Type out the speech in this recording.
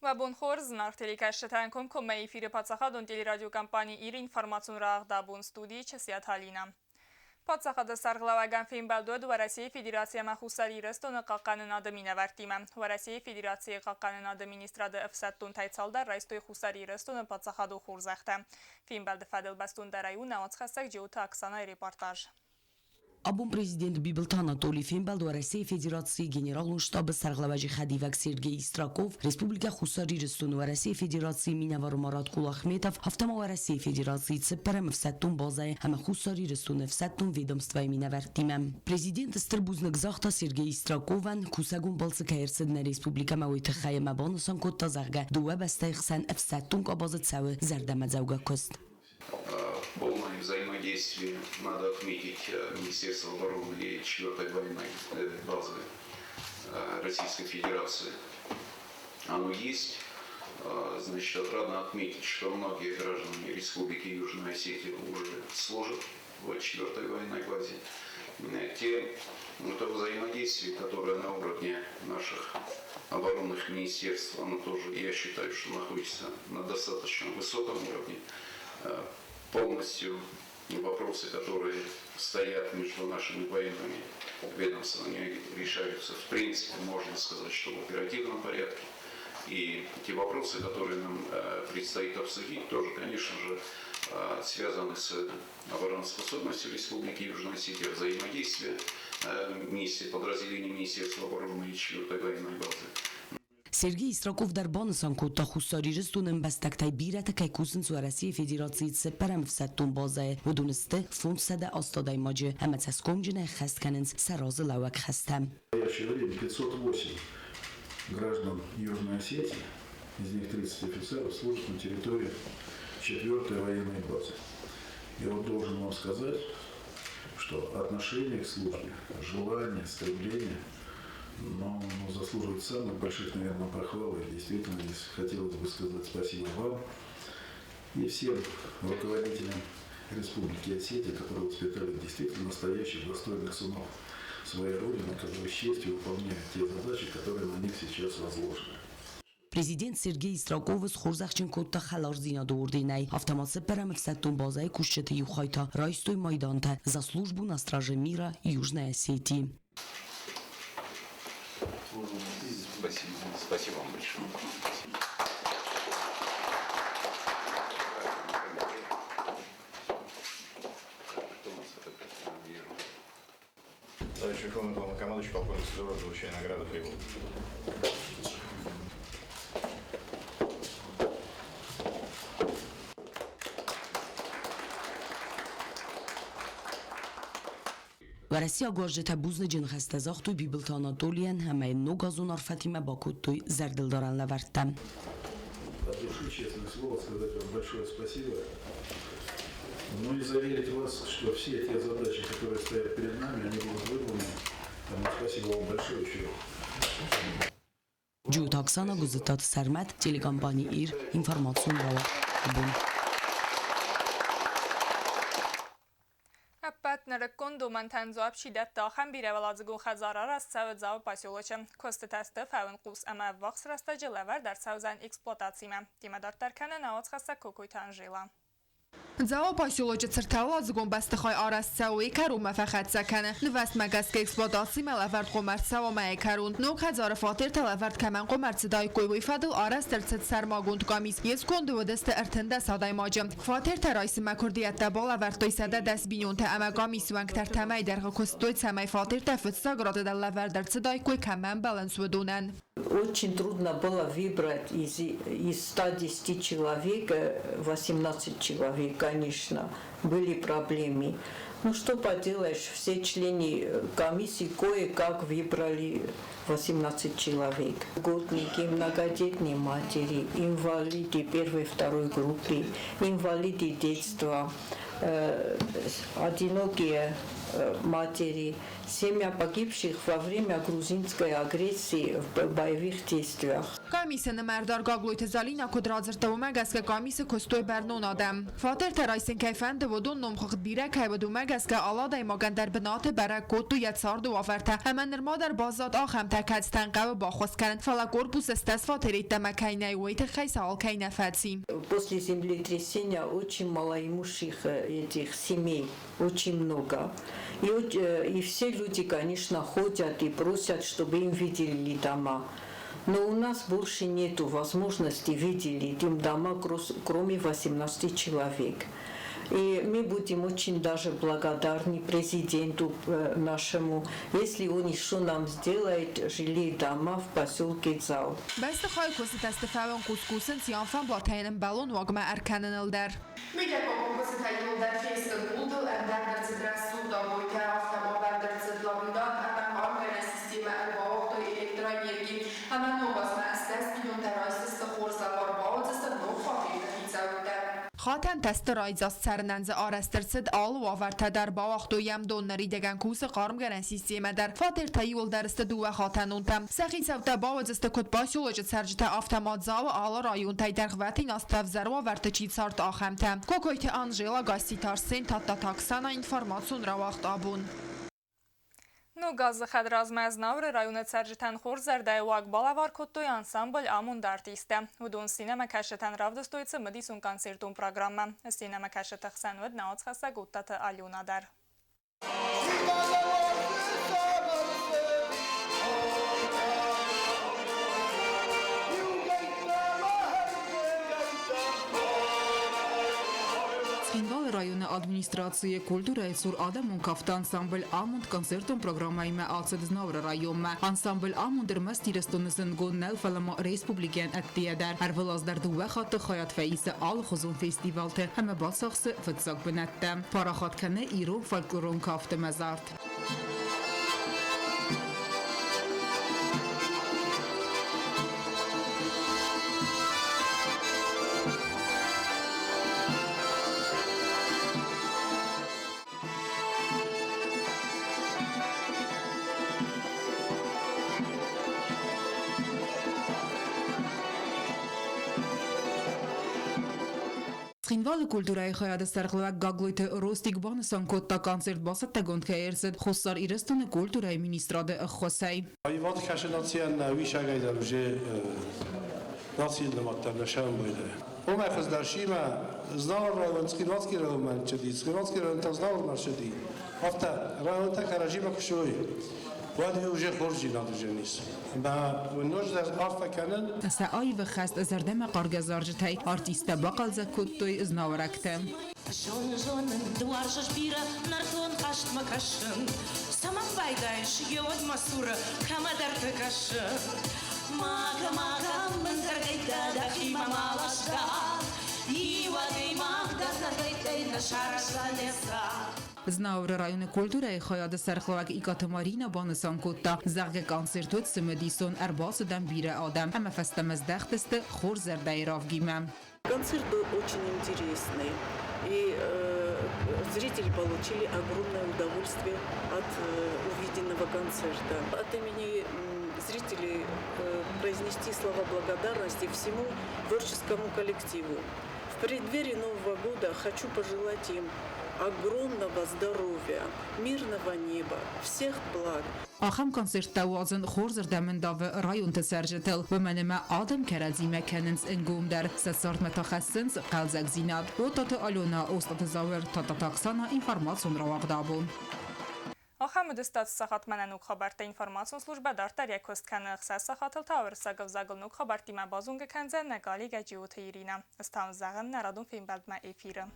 Բուն զնարդելի կաշտանքում կոմեի ֆիրը պացախադուն տելերադիոկամպանի իր ինформացուն ռաղդաբուն ստուդի չսիատ հալինա։ Պացախադը սարգլավագան ֆիլմ բալդոդ ու Россия Федерация մախուսարի ռստոնը կաղկանն ադմին ավարտիմը։ Россия Федерация կաղկանն ադմինիստրադը əfsəttun tayçalda ռայստոյ խուսարի ռստոնը պացախադու խուրզախտը։ Ֆիլմ բալды ֆադել բաստուն դարայու նաոց խասակ ջեութա Оксана репортаж. Абун президент Бибилта Анатолий Фимбалд России Федерации генерального штаба Сарглаваджи Хадивак Сергей Истраков, Республика Хусари Рестун России Федерации Минавар Марат Кулахметов, Автомова России Федерации Цепарем в Саттун Базае, Ама Хусари Рестун в Саттун ведомства и Минавартимем. Президент Стрбузнак Захта Сергей Истракован, Кусагун Балцакаерседна Республика Мауитахая Мабонусан Коттазарга, Дуэбастайхсан в Саттун Кабазацавы, Зардамадзауга Кост. Полное взаимодействие, надо отметить, Министерство обороны и 4-й военной базы Российской Федерации. Оно есть. Значит, отрадно отметить, что многие граждане Республики Южная Осетия уже служат в 4-й военной базе. Это взаимодействие, которое на уровне наших оборонных министерств, оно тоже, я считаю, что находится на достаточно высоком уровне. Полностью вопросы, которые стоят между нашими военными ведомствами, решаются, в принципе, можно сказать, что в оперативном порядке. И те вопросы, которые нам предстоит обсудить, тоже, конечно же, связаны с обороноспособностью Республики Южная Осетия, взаимодействия подразделений Министерства обороны и 4-й военной базы. Сергей Истраков در بانسان کوتا خساری رستونم بستکتای بیرت که کوسن سوارسی فدراسیت سپرم в Саттун базае و دونسته فوند سده استادای ماجه اما تسکم جنه خست کننز سراز لوک خستم. В настоящее время 508 граждан Южной Осетии, из них 30 офицеров, служат на территории 4-й военной базы. Я вот должен вам сказать, что отношение к службе, желание, стремление, но заслуживает самых больших, наверное, похвал. И действительно, здесь хотелось бы сказать спасибо вам и всем руководителям Республики Осетия, которые воспитали действительно настоящих достойных сынов своей родины, которые с честью выполняют те задачи, которые на них сейчас возложены. Президент Сергей Истраков с Хурзахчин Котта Халарзина Дурдинай автомат Сепарем в Саттун базае Кушчета Юхайта Райстой Майданта за службу на страже мира Южной Осетии. Спасибо. Спасибо вам большое. Товарищ Верховный Главнокомандующий, полковник Сидоров, получая награду Фрейбург. و Россия گوجه بوزن جن خسته زاختوی بیبلتانا دولین همه نوگازون арфатиме бакуттуй зардылдоран лавартам. От души, честное слово, сказать вам большое спасибо. Ну и заверить вас, что все те задачи, которые стоят перед нами, они будут выполнены. Спасибо вам большое еще раз. Ջութ Оксана Գուզտատ Սարմատ տելեկամպանի իր ինֆորմացիոն բուն Опять на реконду мантензу обшидет дахам биреваладзгу хазарара с цавэдзау поселочем. Косты тесты фаун кус ама вакс растаджи левер дар саузан эксплуатациме. Тимадар таркана наоц хаса кукуйтан жила. Дзао поселоче цертала згон бастахай арасцауи карума фахат сакане. Нвест магаске эксплуатации мелаверд гомерцау май карунд. Ну хазар фатир телаверд камен гомерцдай куйви фадл арас терцет сармагунд камис. Есконд ودست ارتنده سادای ماجم. فاتر ترایس مکردیت دبال ورتوی سده دست بینون ته اما کامیس ونگ تر تمای در کستوی سمای فاتر تفت ساگرات دل لور در صدای کوی کمن بالانس ودونن. Очень трудно было выбрать из 110 человек, 18 человек, конечно, были проблемы. Ну что поделаешь, все члены комиссии кое-как выбрали 18 человек. Годники, многодетные матери, инвалиды первой и второй группы, инвалиды детства, одинокие матери, семья погибших во время грузинской агрессии в боевых действиях. Կամիսը նմերդար գագլույթը զալինա կոդրածր տվումեգ ասկը կամիսը կոստոյ բերնուն ադեմ։ Ֆատեր տերայսին կայֆեն դվոդուն նոմ խղտ բիրեք հայվդումեգ ասկը ալադայ մագանդար բնատը բերակ կոտու յացարդու ավերթը։ Həmən նրմադար բազատ ախեմ տəkած տənqəvə բախոսկարən фалакорпус эстес фатери тэмəkայնայ ուեյթը խայսա ալքայնə фəցի։ После землетрясения очень малоимущих этих семей, очень много. И все люди, конечно, ходят и просят, чтобы им выделили дома. Но у нас больше нет возможности выделить им дома, кроме 18 человек. И мы будем очень даже благодарны президенту нашему, если он еще нам сделает жилые дома в поселке Зал. Бәсті қай көсі тәстіфәуін құскусын сиянфан блатайының бәлон вағыма әркәнін ылдар. Медиа көсі тәйілдер фейсті бұлдыл әмдәрдер цедрәсу да бойты автомобилдер цедлабыдан әмән қармәрен система әлбауқты электроэнергии әмән оғасына әстәс миллион тәрайсысты қорзалар бауыдысты нұқ фабрика хицәуді. خاتن تست رایزاس سرننز آرسترسد آل و آورته در باوقت و یم دونری دگن کوس قارم گرن سیستیمه در فاتر تایول درست دو و خاتنون تم سخی سوته باوزست کد باسیولوژ سرجت آفتمات زاو آل رایون تای در غوطی ناستف زر و ورته چید سارت آخم تم کوکویت آنجیلا گاستی تارسین تا تاکسانا اینفارماسون را وقت آبون Ну газы хадразма знавры районы царжитан хор зардай вак балавар коттой ансамбль амунд артисте. Удун синема кашетан равда стоится мадисун концертун программа. Синема кашетах санвед наоцхаса гуттата алюнадар. Цхинвал района администрации культуры сур адамун кафта ансамбль амунд концертун программайме ацедзнавра районме. Ансамбль амундер мастирестоннысын гоннел фалама республикен актиядер. Арвелаздар дуэ хатты хаят фейсе ал хозун фестивалты. Хаме басахсы фытсак бінетті. Парахат кәне иру фольклорон кафты мезарт. Цхинвал культурայի խայադստեղլվակ գագլույթը ռոստիկ բանսան կոտտա կոնցերտ բասատ տագոնդ կայերսդ խոսար իրստոնը կультուրայի մինիստրադը ըխոսայ Այվատ քաշնացիան վիշագայդար ուժե նացիլ նմատտար նշան բույդը Ում է խզդարշիմը զնավոր ռայոն ծխինվածքի ռայոն չդի, ծխինվածքի ռայոն տազնավոր մարշդի Ավտա ռայոն տակ հարաժիմը կշոյ وادي وجه خرجي نادجنيس با ونوجد عارفه كانن سعی و خست زردم قارگزارجتای آرتیست باقل زکوتوی ازناورکتم Жон дуарша шпира нарфон хашт макашын Самам байгайш геод масура камадар такашын Мага мэнзаргайта дахима малашта Ивадей магда заргайтай на шараса леса Znavr rayonu kulturայի խայադը սարխլավակ իկատմարինա բանսան կոտտա զաղգե կոնցերտոց սմդիսոն արբասուդան բիրը ադամ համը ֆեստամыз դախտստը խոր զերդայրավ գիմեմ Концерт был очень интересный, и зрители получили огромное удовольствие от увиденного концерта. От имени зрителей произнести слова благодарности всему творческому коллективу. В преддверии Нового года хочу пожелать им огромного здоровья, мирного неба, всех благ. Ախամ կոնցերտը ուազն խոր զրդամնդավը ռայուն տսարժետել վմենեմա ադեմ կերadzիմե կենենց ընգումդար սասարդ մետախասենց կալզակ զինատ ոտատը ալյոնա ոստատը զավեր տատատաքսանա ինվարմացուն ռավաղդաբուն Ախամը դստած սախատմանան ու խաբարտը ինվարմացուն սլուժբա դարտար եկոստ կանը խսաս սախատել թավր սագվ զագլն ու խաբարտի մա բազուն գքանձեն նագալի գաջի ութը իրինա Ստան զաղն նարադուն ֆիլմ բալդմա էֆիրը